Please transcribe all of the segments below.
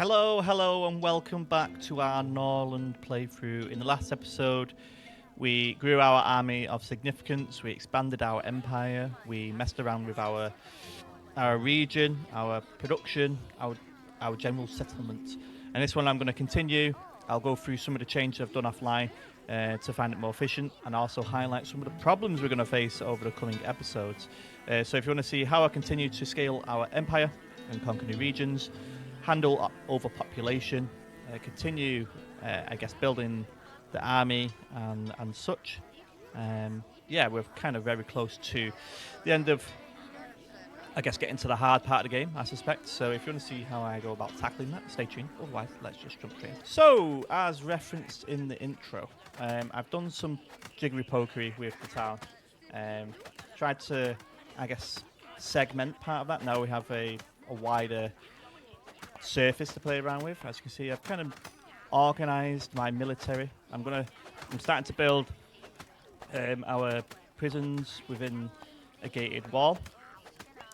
Hello, and welcome back to our Norland playthrough. In the last episode, we grew our army of significance, we expanded our empire, we messed around with our region, our production, our general settlement. And this one I'm going to continue. I'll go through some of the changes I've done offline to find it more efficient, and also highlight some of the problems we're going to face over the coming episodes. So if you want to see how I continue to scale our empire and conquer new regions, handle overpopulation, continue, building the army and such. Yeah, we're kind of very close to the end of, getting to the hard part of the game, I suspect. So if you want to see how I go about tackling that, stay tuned. Otherwise, let's just jump straight in. So, as referenced in the intro, I've done some jiggery-pokery with the town. Tried to, segment part of that. Now we have a wider surface to play around with. As you can see, I've kind of organized my military. I'm starting to build our prisons within a gated wall.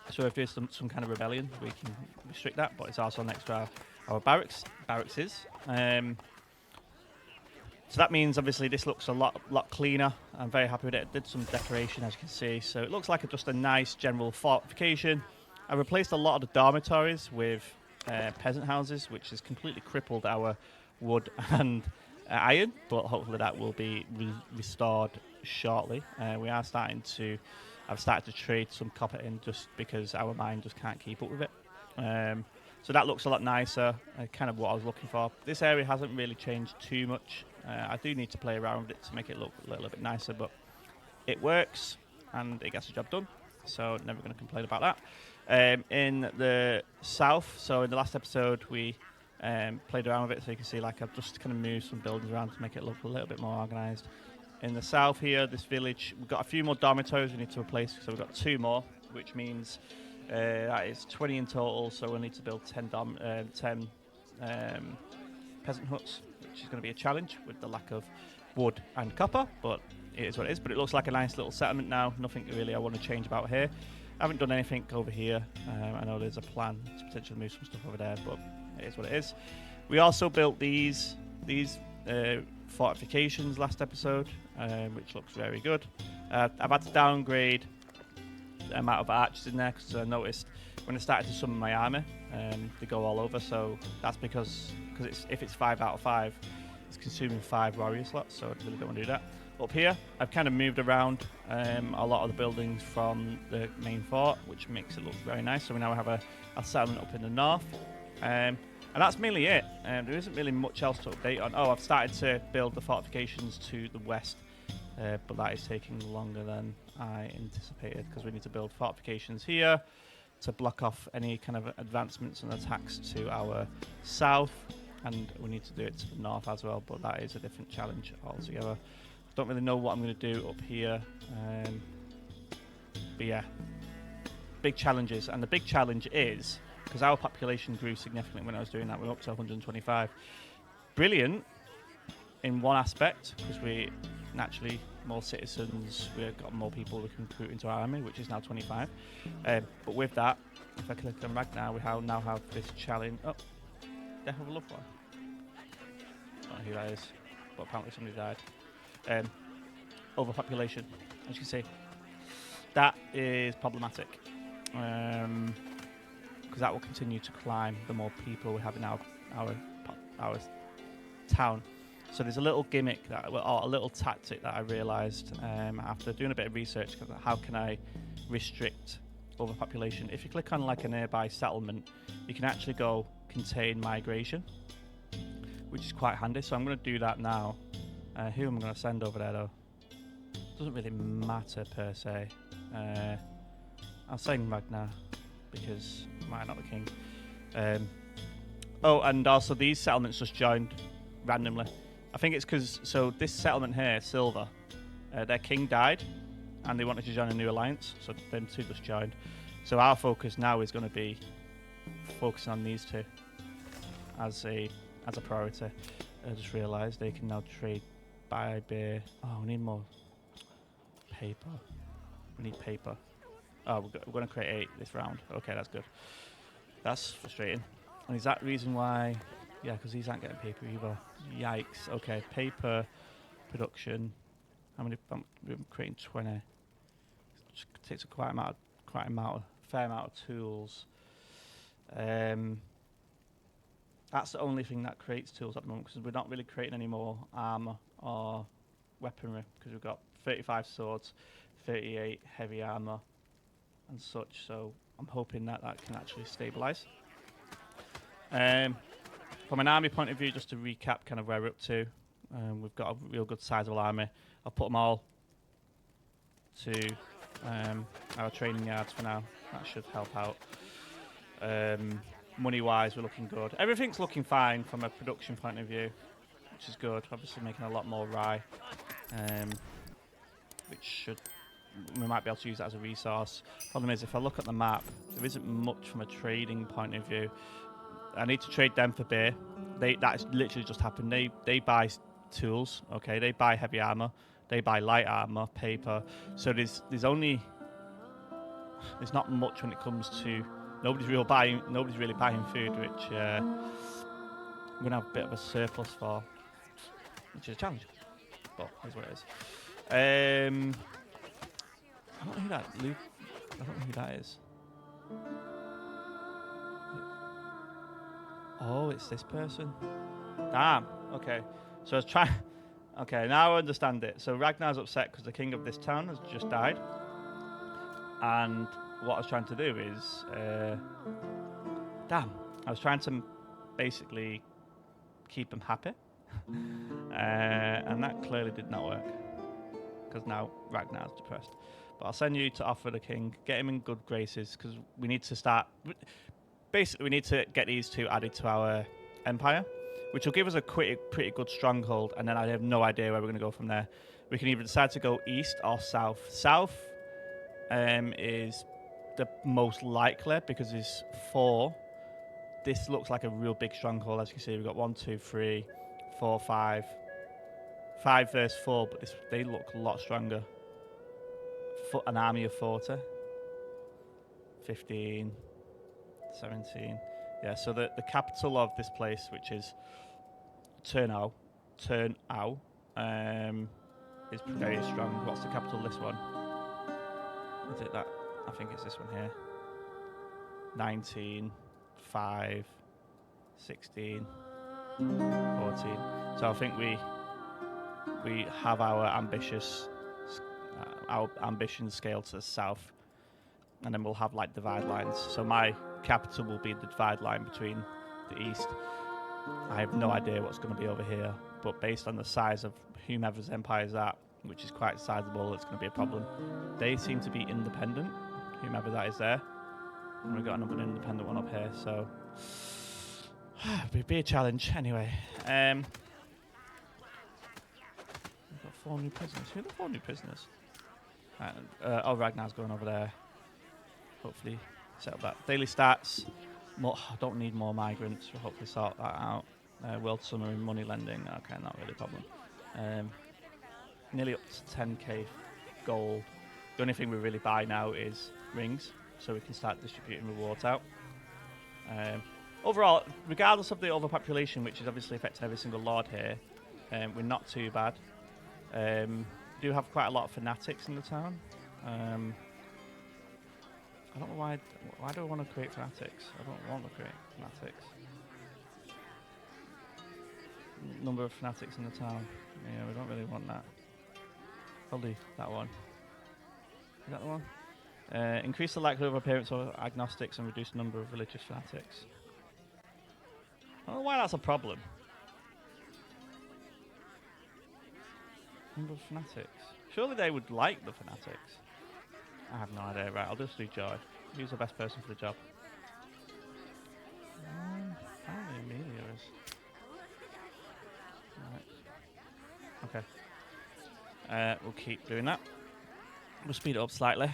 So if there's some kind of rebellion, we can restrict that. But it's also next to our barracks. So that means obviously this looks a lot cleaner. I'm very happy with it. I did some decoration, as you can see. So it looks like just a nice general fortification. I replaced a lot of the dormitories with peasant houses, which has completely crippled our wood and iron, but hopefully that will be restored shortly. I've started to trade some copper in just because our mine just can't keep up with it. So that looks a lot nicer, kind of what I was looking for. This area hasn't really changed too much. I do need to play around with it to make it look a little bit nicer, but it works and it gets the job done. So never going to complain about that. In the south, so in the last episode we played around with it, so you can see I've just kind of moved some buildings around to make it look a little bit more organised. In the south here, this village, we've got a few more dormitories we need to replace, so we've got 2 more, which means that is 20 in total, so we'll need to build 10 peasant huts, which is going to be a challenge with the lack of wood and copper, but it is what it is. But it looks like a nice little settlement now. Nothing really I want to change about here. I haven't done anything over here. I know there's a plan to potentially move some stuff over there, but it is what it is. We also built these fortifications last episode, which looks very good. I've had to downgrade the amount of archers in there because I noticed when I started to summon my army, they go all over. So that's because if it's 5 out of 5, it's consuming 5 warrior slots, so I really don't want to do that. Up here, I've kind of moved around a lot of the buildings from the main fort, which makes it look very nice. So we now have a settlement up in the north. And that's mainly it. There isn't really much else to update on. Oh, I've started to build the fortifications to the west, but that is taking longer than I anticipated because we need to build fortifications here to block off any kind of advancements and attacks to our south, and we need to do it to the north as well, but that is a different challenge altogether. Don't really know what I'm going to do up here, but yeah, big challenges. And the big challenge is because our population grew significantly when I was doing that. We're up to 125. Brilliant in one aspect because we naturally more citizens, we've got more people we can recruit into our army, which is now 25. But with that, if I click on Ragnar, we now have this challenge. Oh, Death of a loved one. I don't know who that is, but apparently somebody died. Overpopulation, as you can see, that is problematic because that will continue to climb the more people we have in our town. So there's a little gimmick or a little tactic that I realised after doing a bit of research. How can I restrict overpopulation? If you click on a nearby settlement, you can actually go contain migration, which is quite handy. So I'm going to do that now. Who am I going to send over there though? Doesn't really matter per se. I'll send Ragnar because I'm not the king. Oh, and also these settlements just joined randomly. I think it's because this settlement here, Silver, their king died, and they wanted to join a new alliance. So them 2 just joined. So our focus now is going to be focusing on these 2 as a priority. I just realised they can now trade buy beer. Oh, we need more paper. We need paper. Oh, we're going to create 8 this round. Okay, that's good. That's frustrating. And is that reason why? Yeah, because these aren't getting paper either. Yikes. Okay, paper production. How many? We're creating 20. It takes a fair amount of tools. That's the only thing that creates tools at the moment, because we're not really creating any more armor or weaponry, because we've got 35 swords, 38 heavy armor and such, so I'm hoping that can actually stabilize. From an army point of view, just to recap kind of where we're up to, we've got a real good sizable army. I'll put them all to our training yards for now. That should help out. Money-wise, we're looking good. Everything's looking fine from a production point of view, which is good. Obviously making a lot more rye, which we might be able to use that as a resource. Problem is, if I look at the map, there isn't much from a trading point of view. I need to trade them for beer. That's literally just happened. They buy tools, okay? They buy heavy armor. They buy light armor, paper. So there's not much when it comes to nobody's really buying food, which I'm gonna have a bit of a surplus for, which is a challenge. But here's what it is. I don't know who that Luke. I don't know who that is. Oh, it's this person. Damn. Okay. So I was trying. Okay, now I understand it. So Ragnar's upset because the king of this town has just died, and what I was trying to do is, I was trying to basically keep him happy, and that clearly did not work, because now Ragnar's depressed. But I'll send you to offer the king, get him in good graces, because we need to start. Basically, we need to get these two added to our empire, which will give us a pretty good stronghold, and then I have no idea where we're going to go from there. We can either decide to go east or south. South is the most likely, because there's 4. This looks like a real big stronghold. As you can see, we've got 1, 2, 3, 4, 5. 5 versus 4, but they look a lot stronger. An army of 40. 15. 17. Yeah, so the capital of this place, which is Turnau, is very strong. What's the capital of this one? Is it that? I think it's this one here. 19, 5, 16, 14. So I think we have our ambition scale to the south, and then we'll have like divide lines. So my capital will be the divide line between the east. I have no idea what's going to be over here, but based on the size of whomever's empire is at, which is quite sizable, it's going to be a problem. They seem to be independent, whomever that is there. And we've got another independent one up here, so it'll be a challenge anyway. We've got 4 new prisoners. Who are the 4 new prisoners? Ragnar's going over there. Hopefully set up that. Daily stats. I don't need more migrants. We'll hopefully sort that out. World summer in money lending. Okay, not really a problem. Nearly up to 10k gold. The only thing we really buy now is rings, so we can start distributing rewards out. Overall, regardless of the overpopulation, which is obviously affecting every single lord here, we're not too bad. We do have quite a lot of fanatics in the town. I don't know why do I want to create fanatics? I don't want to create fanatics. Number of fanatics in the town. Yeah, we don't really want that. Probably that one. Is that the one? Increase the likelihood of appearance of agnostics and reduce the number of religious fanatics. I don't know why that's a problem. Number of fanatics. Surely they would like the fanatics. I have no idea. Right, I'll just do Joy. Who's the best person for the job? Apparently Amelia is. Right. Okay. We'll keep doing that. We'll speed it up slightly.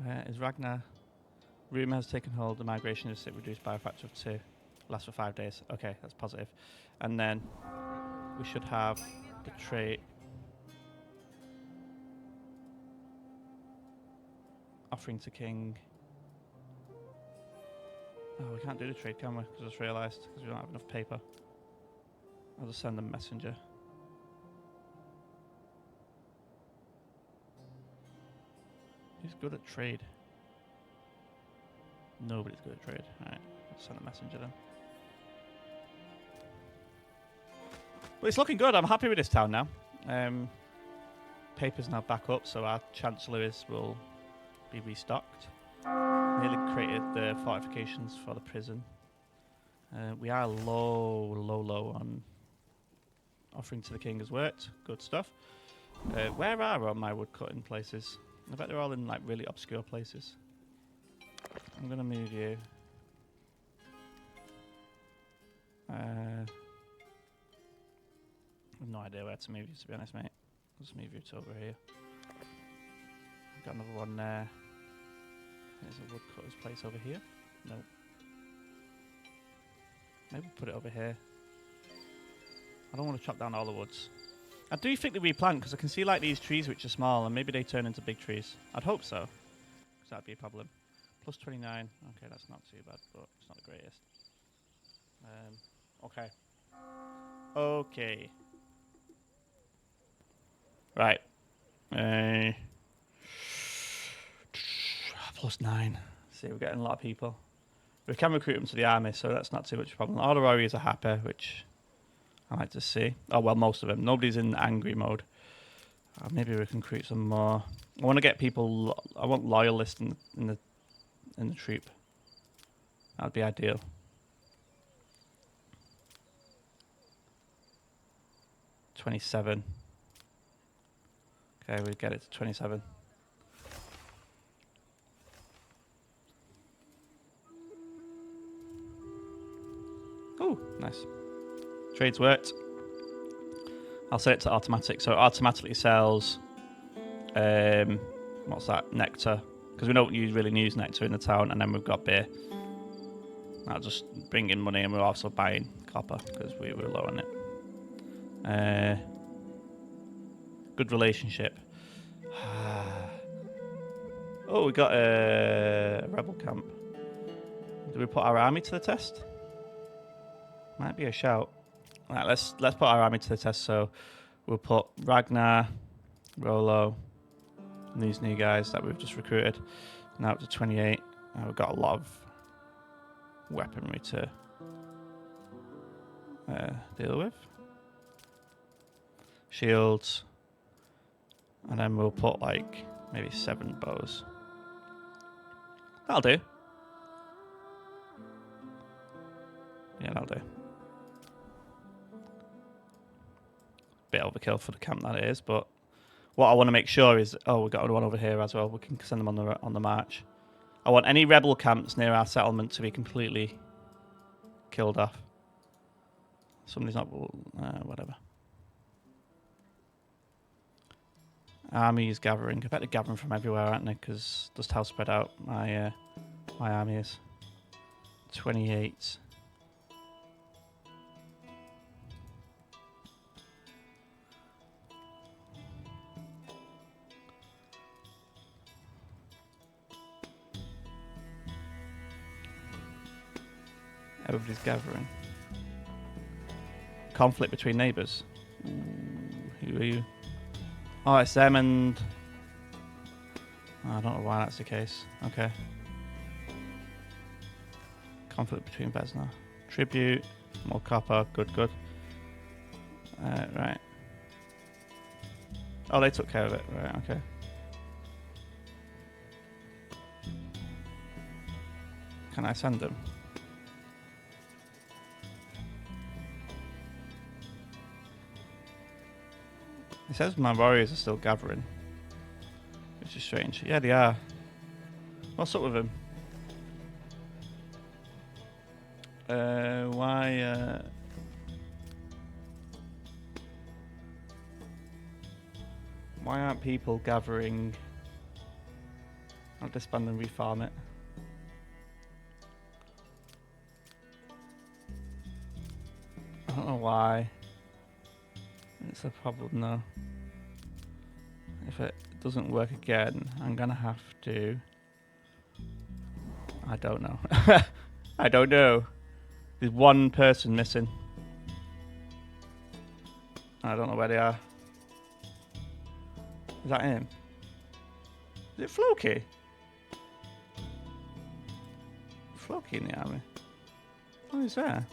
Where is Ragnar? Rumour has taken hold. The migration is reduced by a factor of 2. Lasts for 5 days. Okay, that's positive. And then we should have the trait. Offering to king. Oh, we can't do the trade, can we? Because I just realised, because we don't have enough paper. I'll just send a messenger. Who's good at trade? Nobody's good at trade. Alright, I'll send a messenger then. Well, it's looking good. I'm happy with this town now. Paper's now back up, so our Chancellor will be restocked. Nearly created the fortifications for the prison. We are low on offering to the king has worked. Good stuff. Where are all my wood cutting places? I bet they're all in like really obscure places. I'm gonna move you. I have no idea where to move you, to be honest, mate. I'll just move you to over here. I've got another one there. There's a woodcutter's place over here. Nope. Maybe put it over here. I don't want to chop down all the woods. I do think they replant because I can see like these trees which are small and maybe they turn into big trees. I'd hope so. Because that'd be a problem. Plus 29. Okay, that's not too bad, but it's not the greatest. Okay. Okay. Right. Plus 9. See, we're getting a lot of people. We can recruit them to the army, so that's not too much of a problem. All the warriors are happy, which I like to see. Oh, well, most of them. Nobody's in angry mode. Maybe we can recruit some more. I want to get people. I want loyalists in the troop. That'd be ideal. $27. Okay, we get it to 27. Oh, nice. Trades worked. I'll set it to automatic, so it automatically sells. What's that? Nectar, because we don't really use nectar in the town, and then we've got beer. That'll just bring in money, and we're also buying copper because we were low on it. Good relationship. Oh, we got a rebel camp. Do we put our army to the test? Might be a shout. Right, let's put our army to the test. So we'll put Ragnar, Rollo, and these new guys that we've just recruited. Now up to 28. We've got a lot of weaponry to deal with. Shields. And then we'll put like maybe 7 bows. That'll do. Yeah, that'll do. Bit overkill for the camp that it is, but what I want to make sure is, oh, we've got one over here as well. We can send them on the march. I want any rebel camps near our settlement to be completely killed off. Somebody's not, whatever. Army is gathering. I bet they're gathering from everywhere, aren't they? Because just how spread out my army is. 28. Everybody's gathering. Conflict between neighbours. Who are you? Oh, it's them and... I don't know why that's the case. Okay. Conflict between Vesna. Tribute. More copper. Good, good. Right. Oh, they took care of it. Right, okay. Can I send them? It says my warriors are still gathering, which is strange. Yeah, they are. What's up with them? Why aren't people gathering? I'll disband and refarm it. I don't know why. It's a problem though. If it doesn't work again, I'm gonna have to... I don't know. I don't know. There's one person missing. I don't know where they are. Is that him? Is it Floki? Floki in the army? Oh, he's there.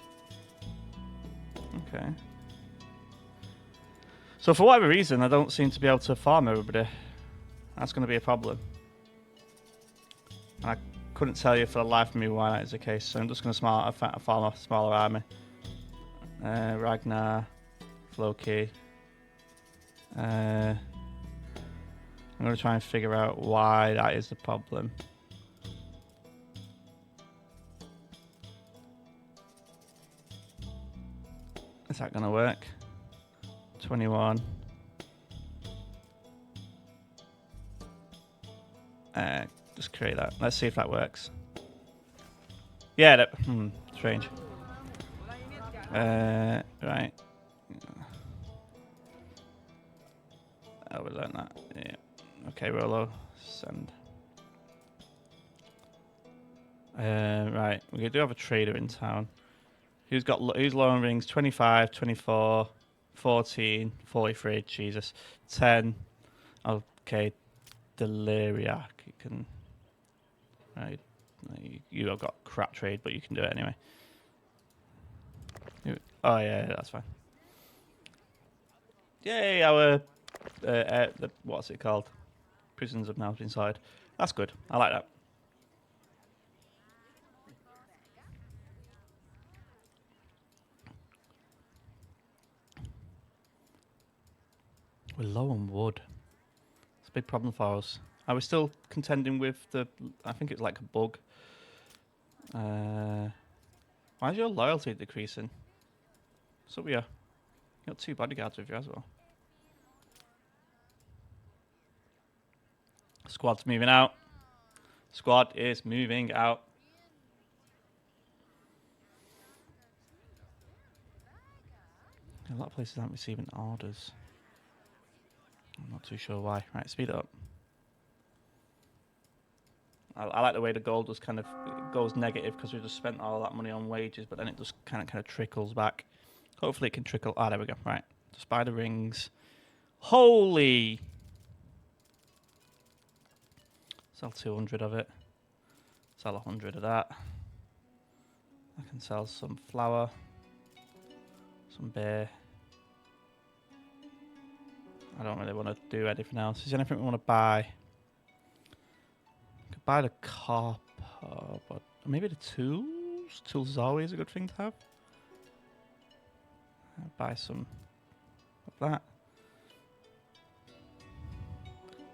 Okay. So for whatever reason, I don't seem to be able to farm everybody. That's going to be a problem. And I couldn't tell you for the life of me why that is the case, so I'm just going to farm a smaller army. Ragnar, Floki. I'm going to try and figure out why that is the problem. Is that going to work? 21. Just create that. Let's see if that works. Yeah, that, strange. Right. Oh, we learned that. Yeah. Okay, Rolo. Send. Right. We do have a trader in town. Who's low on rings? 25, 24, 14, 43. Jesus. 10. Okay. Deliriac. You can. Right. You have got crap trade, but you can do it anyway. Oh yeah, that's fine. Yay! Our what's it called? Prisons have now been inside. That's good. I like that. We're low on wood. It's a big problem for us. Are we still contending with the... I think it's like a bug. Why is your loyalty decreasing? So we are. You got 2 bodyguards with you as well. Squad's moving out. Squad is moving out. A lot of places aren't receiving orders. I'm not too sure why. Right, speed it up. I like the way the gold just kind of goes negative because we just spent all that money on wages, but then it just kind of trickles back. Hopefully it can trickle. Ah, there we go. Right. Just buy the rings. Holy! Sell 200 of it. Sell 100 of that. I can sell some flour. Some beer. I don't really want to do anything else. Is there anything we want to buy? Could buy the copper, but maybe the tools? Tools is always a good thing to have. I'll buy some of that.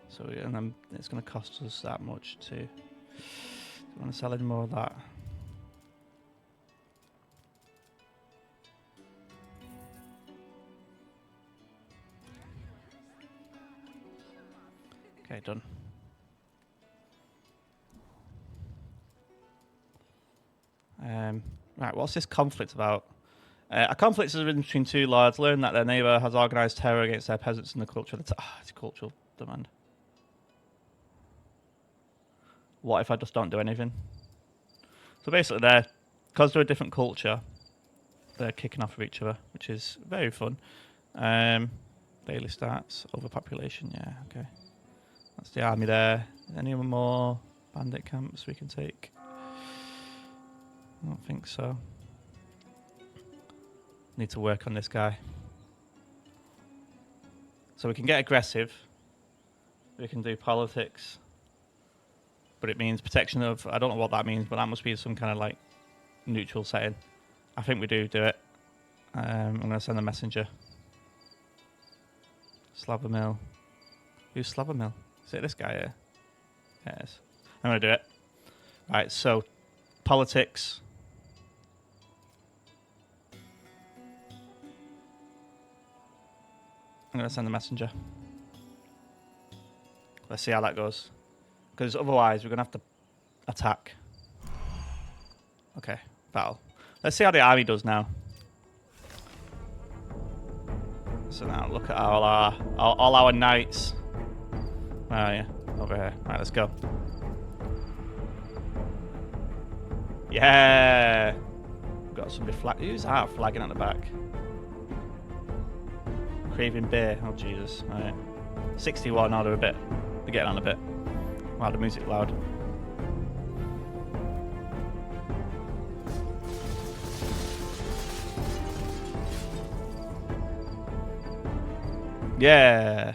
So, and then it's going to cost us that much too. Do you want to sell any more of that? Okay, done. Right, what's this conflict about? A conflict has arisen between 2 lords. Learn that their neighbour has organised terror against their peasants and the culture. It's a cultural demand. What if I just don't do anything? So basically, because they're a different culture, they're kicking off with each other, which is very fun. Daily stats, overpopulation, yeah, okay. That's the army there. Any more bandit camps we can take? I don't think so. Need to work on this guy. So we can get aggressive. We can do politics. But it means protection of... I don't know what that means, but that must be some kind of like neutral setting. I think we do it. I'm going to send a messenger. Slabbermill. Who's Slabbermill? Is it this guy here? Yeah, it is. I'm going to do it. Right, so politics. I'm going to send a messenger. Let's see how that goes. Because otherwise we're going to have to attack. Okay, battle. Let's see how the army does now. So now look at all our knights. Where are you? Over here. Right, let's go. Yeah. Got somebody who's that flagging at the back? Craving beer. Oh Jesus! All right. 61. Now they're getting on a bit. Wow, the music loud. Yeah.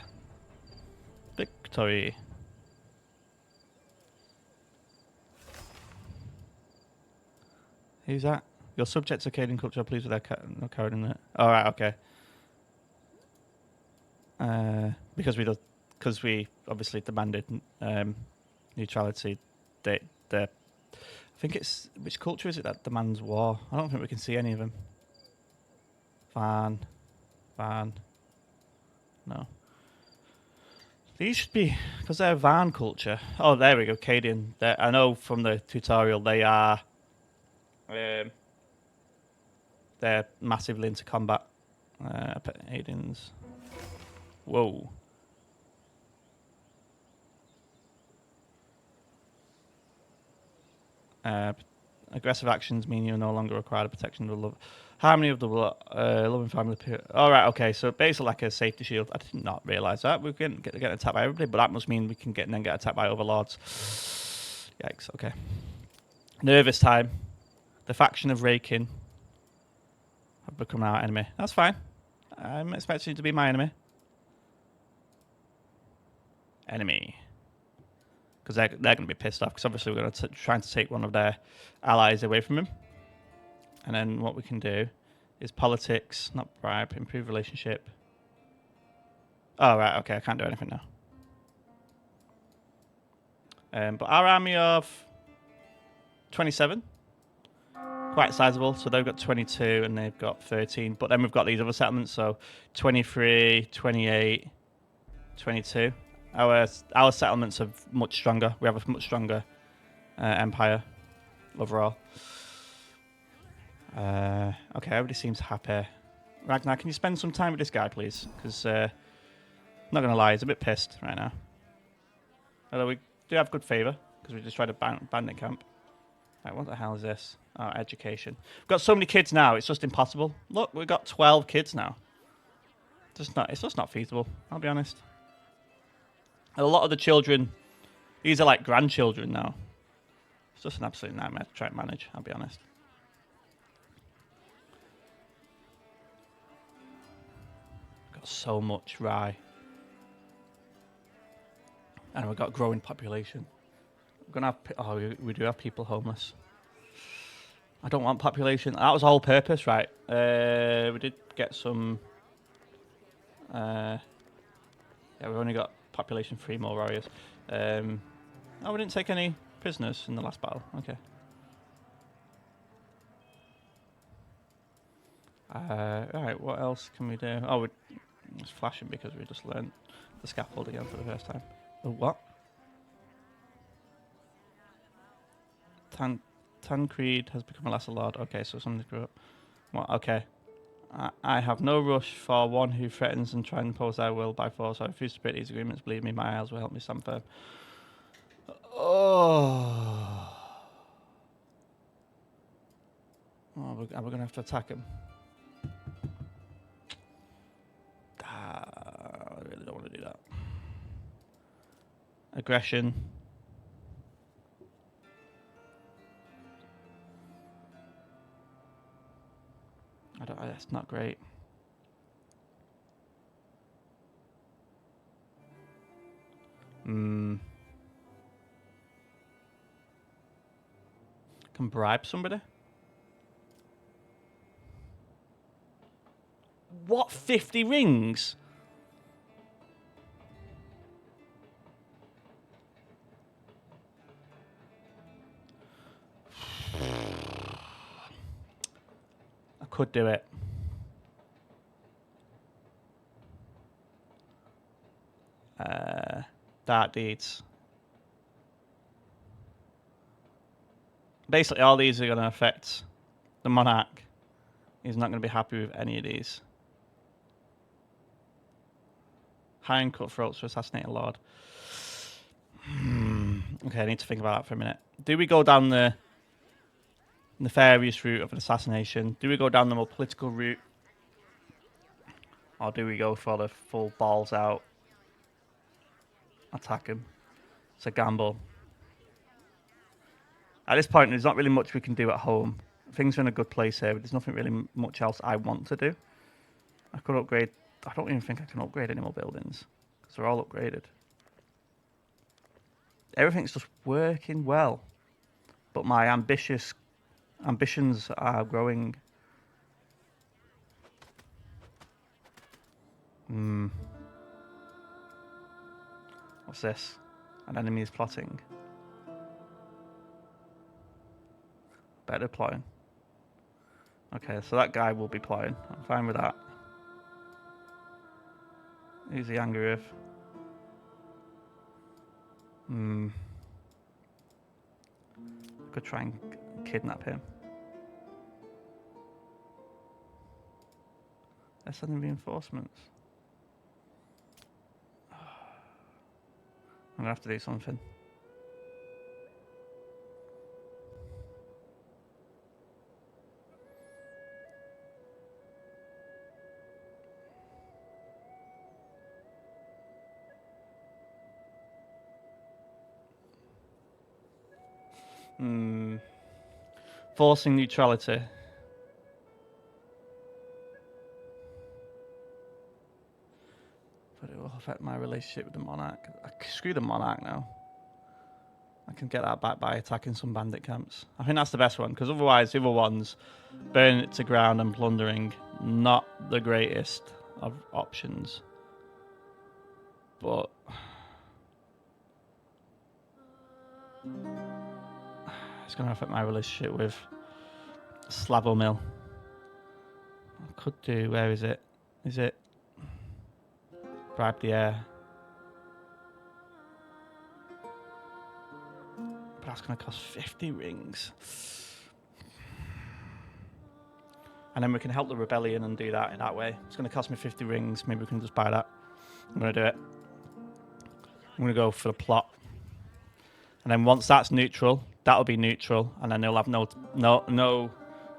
Victory. Who's that? Your subjects are Cadian culture. Please with their no code in it. All right. Okay. Because we obviously demanded neutrality. I think it's which culture is it that demands war? I don't think we can see any of them. Van, no. These should be because they're Van culture. Oh, there we go, Cadian. I know from the tutorial they are. They're massively into combat. Cadians. Whoa. Aggressive actions mean you're no longer required a protection of the love. Harmony of the loving family. All right, okay. So basically like a safety shield. I did not realise that. We can get attacked by everybody, but that must mean we can get attacked by overlords. Yikes, okay. Nervous time. The faction of Rakin have become our enemy. That's fine. I'm expecting you to be my enemy. Because they're going to be pissed off because obviously we're going to trying to take one of their allies away from him. And then what we can do is politics, not bribe, improve relationship. Oh, right, okay, I can't do anything now. But our army of 27, quite sizable. So they've got 22 and they've got 13. But then we've got these other settlements, so 23, 28, 22. Our settlements are much stronger. We have a much stronger empire overall. Okay, everybody seems happy. Ragnar, can you spend some time with this guy, please? Because, I'm not going to lie, he's a bit pissed right now. Although we do have good favour, because we just tried a bandit camp. Right, what the hell is this? Oh, education. We've got so many kids now, it's just impossible. Look, we've got 12 kids now. It's just not feasible, I'll be honest. And a lot of the children, these are like grandchildren now. It's just an absolute nightmare to try and manage, I'll be honest. Got so much rye. And we've got a growing population. We're going to have... we do have people homeless. I don't want population. That was the whole purpose, right? We did get some... yeah, we've only got population 3 more warriors. Oh, we didn't take any prisoners in the last battle. Okay. Alright, what else can we do? Oh, it's flashing because we just learned the scaffold again for the first time. Oh, what? Tancred has become a lesser lord. Okay, so something grew up. What? Okay. I have no rush for one who threatens and tries to impose their will by force. I refuse to break these agreements. Believe me, my eyes will help me stand firm. Oh. Are we going to have to attack him? I really don't want to do that. Aggression. That's not great. Can bribe somebody? What, 50 rings? I could do it. Dark deeds. Basically, all these are going to affect the monarch. He's not going to be happy with any of these. Hiring cutthroats to assassinate a lord. Okay, I need to think about that for a minute. Do we go down the... nefarious route of an assassination. Do we go down the more political route? Or do we go for the full balls out? Attack him. It's a gamble. At this point, there's not really much we can do at home. Things are in a good place here, but there's nothing really much else I want to do. I could upgrade. I don't even think I can upgrade any more buildings because they're all upgraded. Everything's just working well, but my ambitions are growing. What's this? An enemy is plotting. Better plotting. Okay, so that guy will be plotting. I'm fine with that. Who's he angry with? Could try and kidnap him. They're sending reinforcements. I'm gonna have to do something. Forcing neutrality. But it will affect my relationship with the monarch. Screw the monarch now. I can get that back by attacking some bandit camps. I think that's the best one, because otherwise the other ones, burning it to ground and plundering, not the greatest of options. But it's going to affect my relationship with Slavomil. I could do, where is it? Is it bribe the heir? But that's going to cost 50 rings. And then we can help the rebellion and do that in that way. It's going to cost me 50 rings. Maybe we can just buy that. I'm going to do it. I'm going to go for the plot. And then once that's neutral, that'll be neutral. And then they'll have no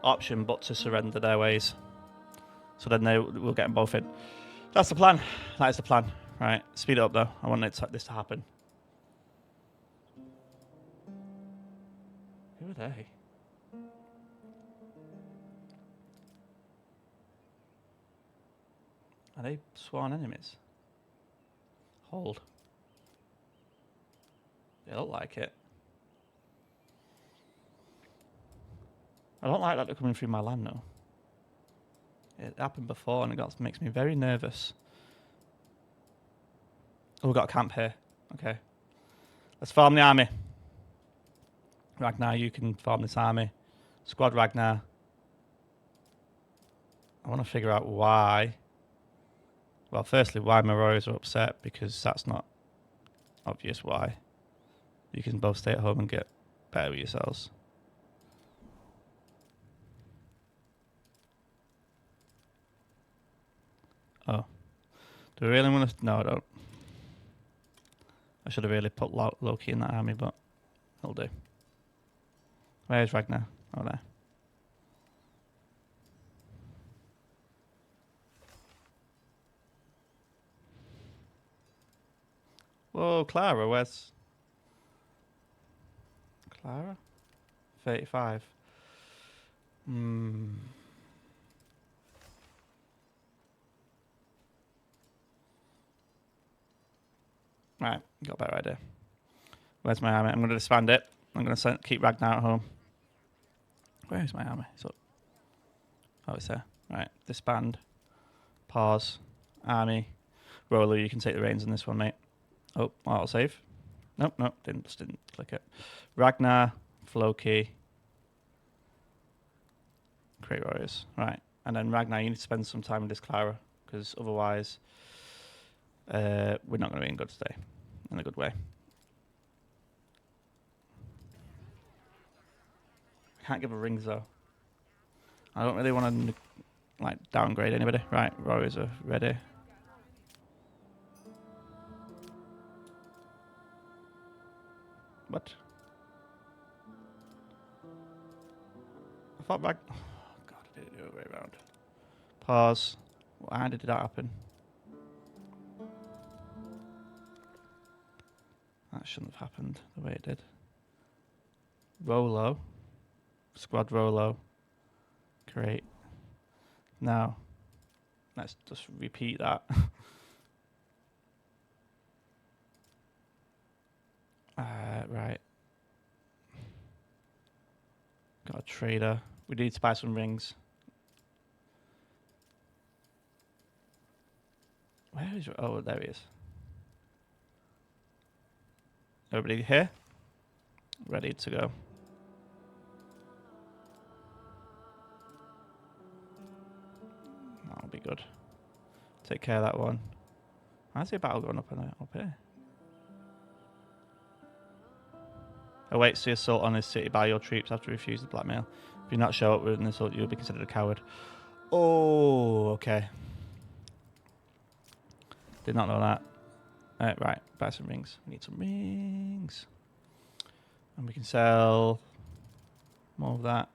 option but to surrender their ways. So then we'll get them both in. That's the plan. That is the plan. Right, speed it up though. I want this to happen. Who are they? Are they sworn enemies? Hold. They look like it. I don't like that they're coming through my land though. It happened before and it makes me very nervous. Oh, we've got a camp here. Okay. Let's form the army. Ragnar, you can form this army. Squad Ragnar. I want to figure out why. Well, firstly, why my warriors are upset, because that's not obvious why. You can both stay at home and get better with yourselves. Oh. Do we really want to? No, I don't. I should have really put Loki in that army, but it'll do. Where's Ragnar? Oh, there. Whoa, Clara, where's... Clara? 35. Right, got a better idea. Where's my army? I'm going to disband it. I'm going to keep Ragnar at home. Where is my army? Oh, it's there. Right, disband. Pause. Army. Roller, you can take the reins on this one, mate. Oh, autosave. Nope, just didn't click it. Ragnar, Floki. Create warriors. Right, and then Ragnar, you need to spend some time with this Clara, because otherwise we're not going to be in a good way. I can't give her rings though. I don't really want to downgrade anybody. Right, warriors are ready. What? I thought back. Oh, God, I did it the other way around. Pause. How did that happen? That shouldn't have happened the way it did. Rolo. Squad Rolo. Great. Now, let's just repeat that. Right. Got a trader. We need to buy some rings. Where is... Oh, there he is. Everybody here? Ready to go. That'll be good. Take care of that one. I see a battle going up here. Awaits the assault on his city by your troops after refuse the blackmail. If you not show up with an assault, you'll be considered a coward. Oh, okay. Did not know that. Right, buy some rings. We need some rings. And we can sell more of that.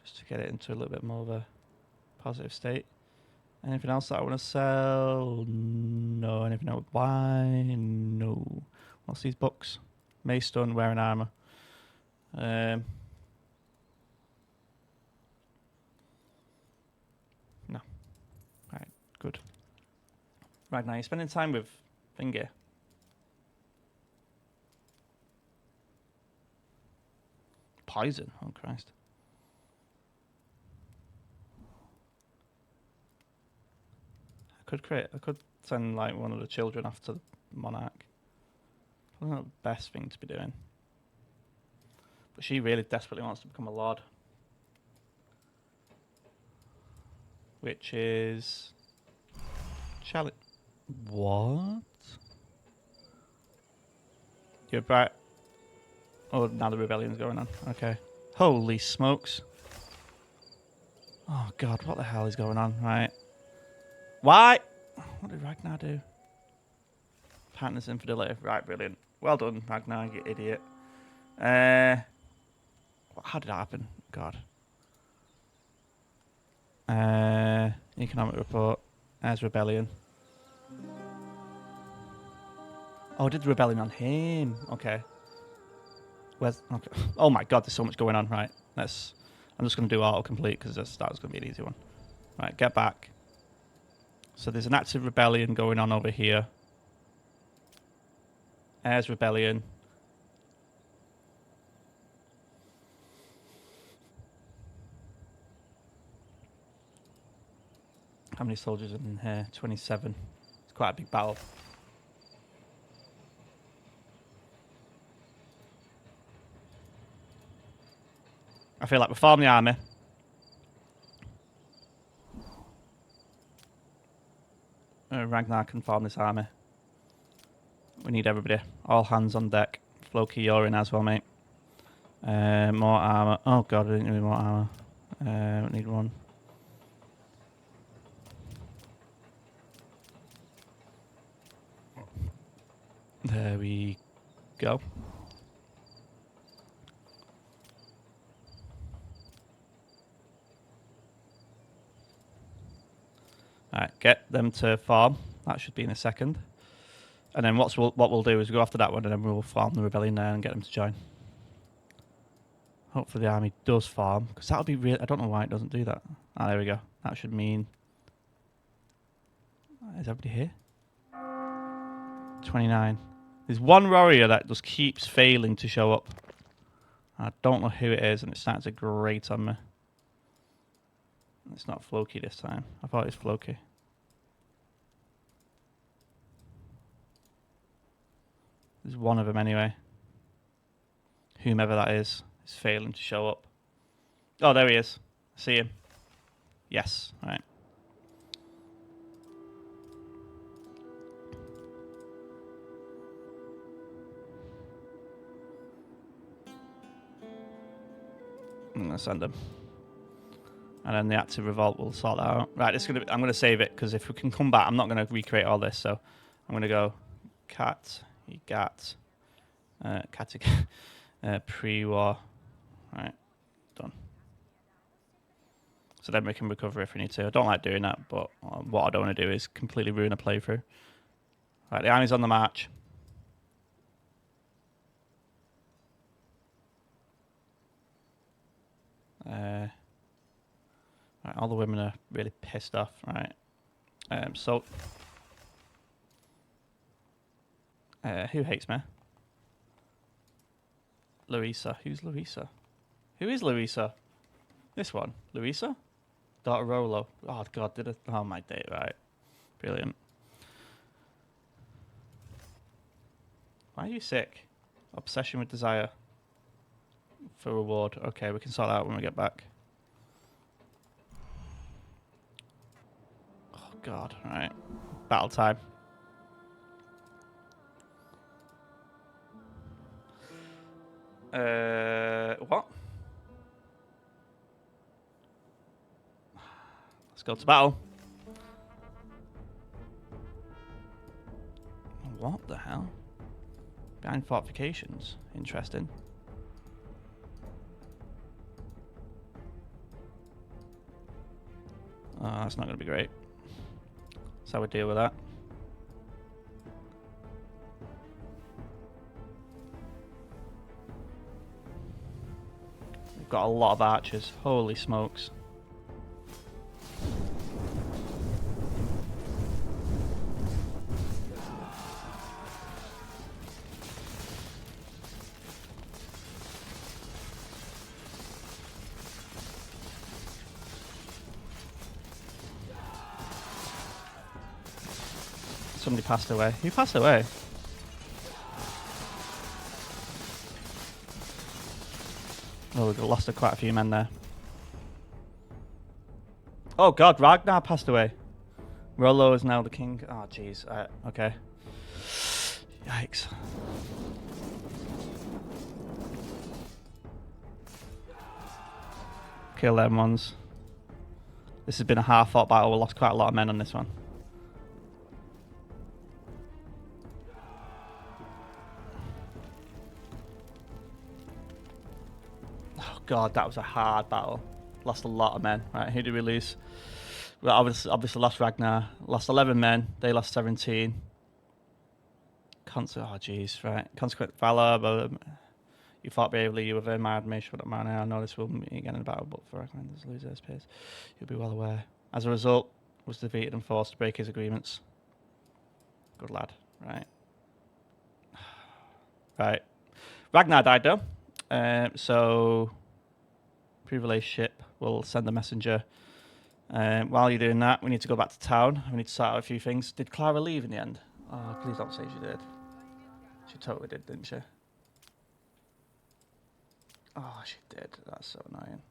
Just to get it into a little bit more of a positive state. Anything else that I want to sell? No. Anything else? Why? No. What's these books? Maystone, wearing armor. No. Right, good. Right, now you're spending time with Finger. Poison? Oh, Christ. I could send like one of the children after the monarch. Probably not the best thing to be doing. But she really desperately wants to become a lord. Which is... Challenge. What? You're back. Oh, now the rebellion's going on. Okay. Holy smokes. Oh God, what the hell is going on? Right. Why? What did Ragnar do? Partner's infidelity. Right, brilliant. Well done, Ragnar, you idiot. How did that happen? God. Economic report. There's rebellion. Oh, I did the rebellion on him. Okay. Where's... Okay. Oh my God, there's so much going on. Right. I'm just going to do autocomplete because that was going to be an easy one. Right, get back. So there's an active rebellion going on over here. Heirs rebellion. How many soldiers are in here? 27. It's quite a big battle. I feel like we form the army. Ragnar can form this army. We need everybody. All hands on deck. Floki, you're in as well, mate. More armour. Oh God, I didn't need more armour. We need one. There we go. Alright, get them to farm. That should be in a second. And then what we'll do is go after that one and then we'll farm the rebellion there and get them to join. Hopefully the army does farm. Because that'll be real. I don't know why it doesn't do that. Ah, there we go. That should mean... Is everybody here? 29. There's one warrior that just keeps failing to show up. I don't know who it is and it starts to grate on me. It's not Floki this time. I thought it was Floki. There's one of them anyway. Whomever that is failing to show up. Oh, there he is. I see him. Yes. All right. I'm going to send him. And then the active revolt will sort that out. Right, I'm going to save it, because if we can come back, I'm not going to recreate all this. So I'm going to go cat, cat, pre-war. Right, done. So then we can recover if we need to. I don't like doing that, but what I don't want to do is completely ruin a playthrough. Right, the army's on the march. Right, all the women are really pissed off. Right, so who hates me? Louisa. Who's Louisa? Who is Louisa? This one, Louisa, daughter Rolo. Oh God, did it? Oh my day, right? Brilliant. Why are you sick? Obsession with desire. For reward. Okay, we can sort that out when we get back. Oh God, right. Battle time. What? Let's go to battle. What the hell? Behind fortifications. Interesting. Oh, that's not going to be great. That's how we deal with that. We've got a lot of archers. Holy smokes. Somebody passed away. Who passed away? Oh, we've lost quite a few men there. Oh God, Ragnar passed away. Rollo is now the king. Oh jeez. Okay. Yikes. Kill them ones. This has been a hard-fought battle. We lost quite a lot of men on this one. God, that was a hard battle. Lost a lot of men. Right, who did we lose? We obviously lost Ragnar. Lost 11 men. They lost 17. Oh, jeez. Right. Consequent valor. But you fought bravely. You have earned my admiration for that man. I know this will meet again in battle, but for Ragnar, there's a loser's pace. You'll be well aware. As a result, was defeated and forced to break his agreements. Good lad. Right. Right. Ragnar died though. So... Prove relationship. We'll send the messenger. While you're doing that, we need to go back to town. We need to sort out a few things. Did Clara leave in the end? Oh, please don't say she did. She totally did, didn't she? Oh, she did. That's so annoying.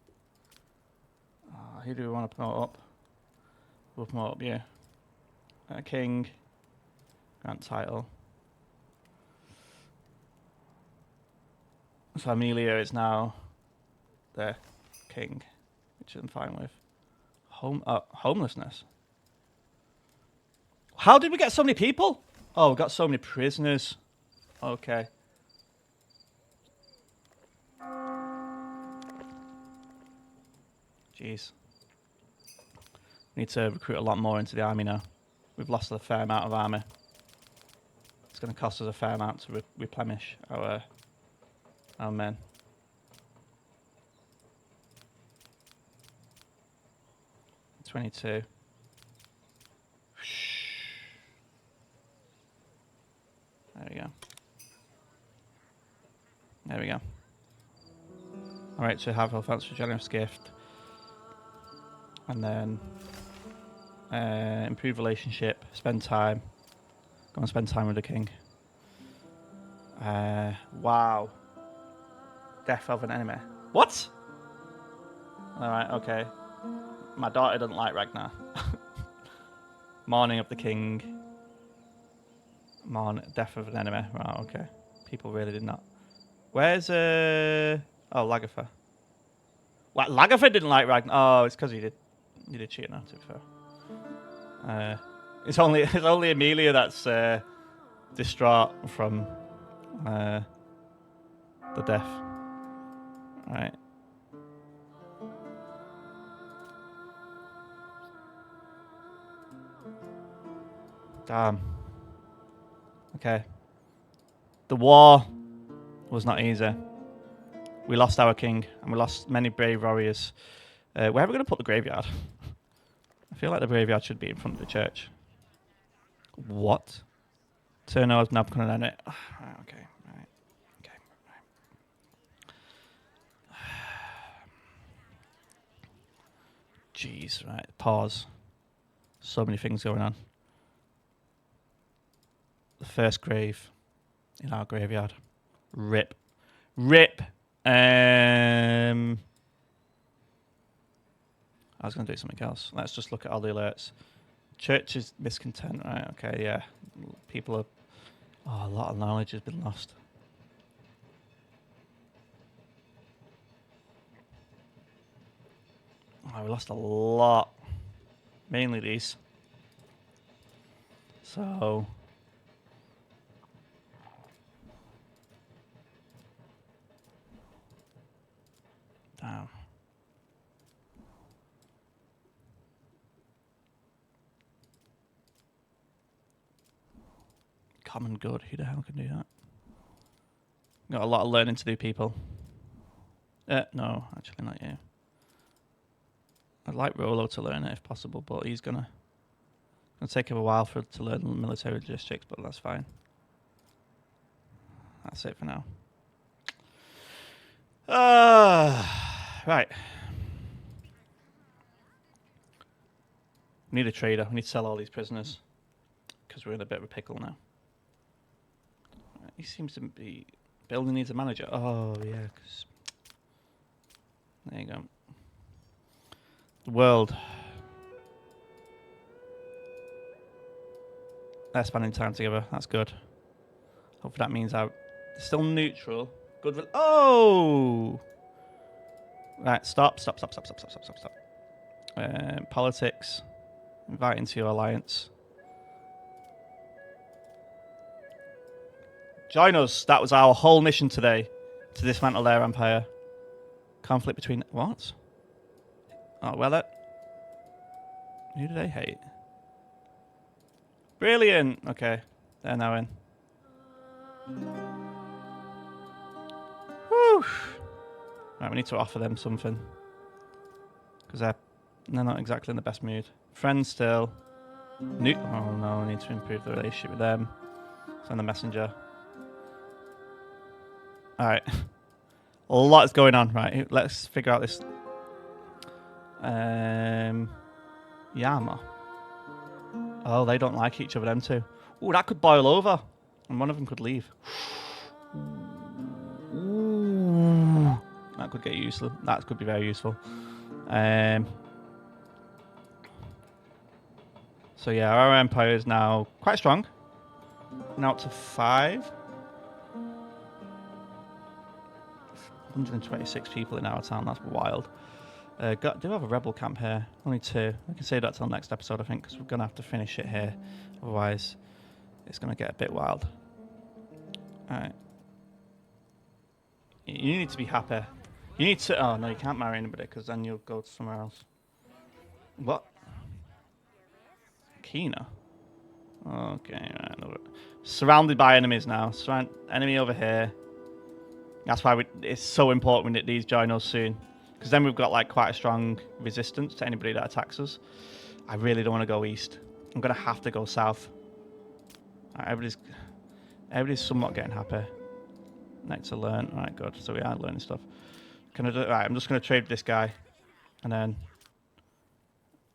Oh, who do we want to promote up? We'll promote up you. King. Grant title. So Amelia is now the king, which I'm fine with. Homelessness. How did we get so many people? Oh, we got so many prisoners. Okay. Jeez. We need to recruit a lot more into the army now. We've lost a fair amount of army. It's going to cost us a fair amount to replenish our men. $22. There we go. There we go. Alright, so have thanks for generous gift. And then improve relationship, spend time. Go and spend time with the king. Wow. Death of an enemy. What? Alright, okay. My daughter doesn't like Ragnar. Mourning of the king. Death of an enemy. Right, okay. People really did not. Where's oh, Lagertha. What? Lagertha didn't like Ragnar. Oh, it's because he did cheat on her, to be fair. It's only Amelia that's distraught from The death. Right. Damn. Okay. The war was not easy. We lost our king, and we lost many brave warriors. Where are we going to put the graveyard? I feel like the graveyard should be in front of the church. What? Turnovers, Nabcon, and it. Right, okay, right. Okay, right. Jeez, right. Pause. So many things going on. The first grave in our graveyard. Rip. Rip. I was going to do something else. Let's just look at all the alerts. Church is miscontent. Right, okay, yeah. People are... Oh, a lot of knowledge has been lost. Oh, we lost a lot. Mainly these. So... Damn. Common good. Who the hell can do that? Got a lot of learning to do, people. No, actually not you. I'd like Rolo to learn it if possible, but he's gonna take him a while to learn military logistics, but that's fine. That's it for now. Right. We need a trader. We need to sell all these prisoners because we're in a bit of a pickle now. He seems to be... Building needs a manager. Oh, yeah. Cause there you go. The world. They're spending time together. That's good. Hopefully that means they're still neutral. Good. Oh! Right, stop. Politics. Invite into your alliance. Join us. That was our whole mission today. To dismantle their empire. Conflict between... What? Oh, well, who do they hate? Brilliant. Okay. They're now in. Whew. Right, we need to offer them something. Because they're not exactly in the best mood. Friends still. Oh no, I need to improve the relationship with them. Send a messenger. Alright. A lot is going on. Right, let's figure out this. Yama. Oh, they don't like each other, them two. Ooh, that could boil over. And one of them could leave. Ooh. That could get useful. That could be very useful. So yeah, our empire is now quite strong. Now up to 5. 126 people in our town. That's wild. Do have a rebel camp here. Only 2. I can save that till next episode, I think, because we're going to have to finish it here. Otherwise, it's going to get a bit wild. Alright. You need to be happy. You need to... Oh, no, you can't marry anybody, because then you'll go to somewhere else. What? Kina? Okay, right. Surrounded by enemies now. Enemy over here. That's why it's so important that these join us soon. Because then we've got like quite a strong resistance to anybody that attacks us. I really don't want to go east. I'm going to have to go south. Right, everybody's somewhat getting happy. Next to learn. Alright, good. So we are learning stuff. Can I do it? Right, I'm just going to trade with this guy. And then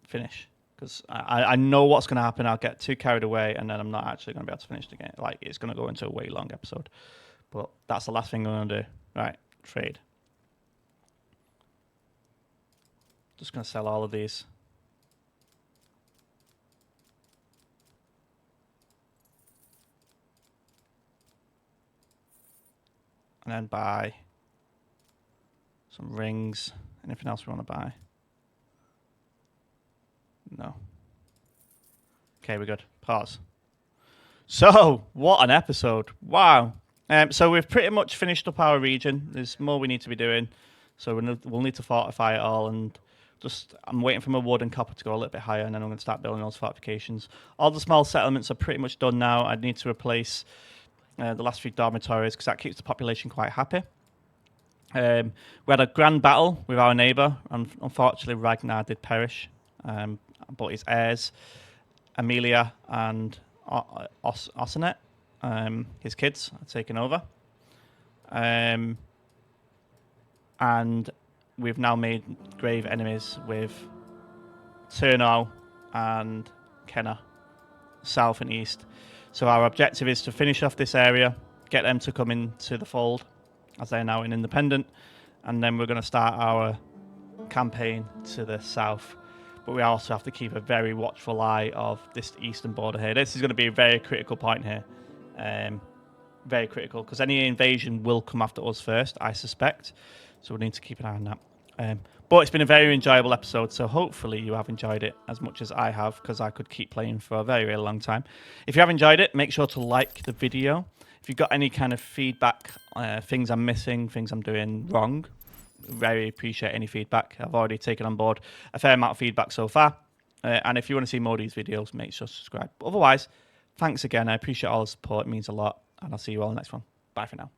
finish. Because I know what's going to happen. I'll get too carried away. And then I'm not actually going to be able to finish the game. Like, it's going to go into a way long episode. But that's the last thing I'm going to do. Right, trade. Just going to sell all of these. And then buy some rings. Anything else we want to buy? No. Okay, we're good. Pause. So, what an episode. Wow. So we've pretty much finished up our region. There's more we need to be doing. So we'll need to fortify it all, and I'm waiting for my wood and copper to go a little bit higher, and then I'm going to start building those fortifications. All the small settlements are pretty much done now. I need to replace the last 3 dormitories because that keeps the population quite happy. We had a grand battle with our neighbour, and unfortunately Ragnar did perish, but his heirs, Amelia and Ossinet, his kids, are taken over. And we've now made grave enemies with Turno and Kenna, south and east. So our objective is to finish off this area, get them to come into the fold, as they're now an independent, and then we're going to start our campaign to the south. But we also have to keep a very watchful eye of this eastern border here. This is going to be a very critical point here. Very critical, because any invasion will come after us first, I suspect. So we need to keep an eye on that. But it's been a very enjoyable episode, so hopefully you have enjoyed it as much as I have, because I could keep playing for a very, very long time. If you have enjoyed it, make sure to like the video. If you've got any kind of feedback, things I'm missing, things I'm doing wrong, very appreciate any feedback. I've already taken on board a fair amount of feedback so far. And if you want to see more of these videos, make sure to subscribe. But otherwise, thanks again. I appreciate all the support. It means a lot. And I'll see you all in the next one. Bye for now.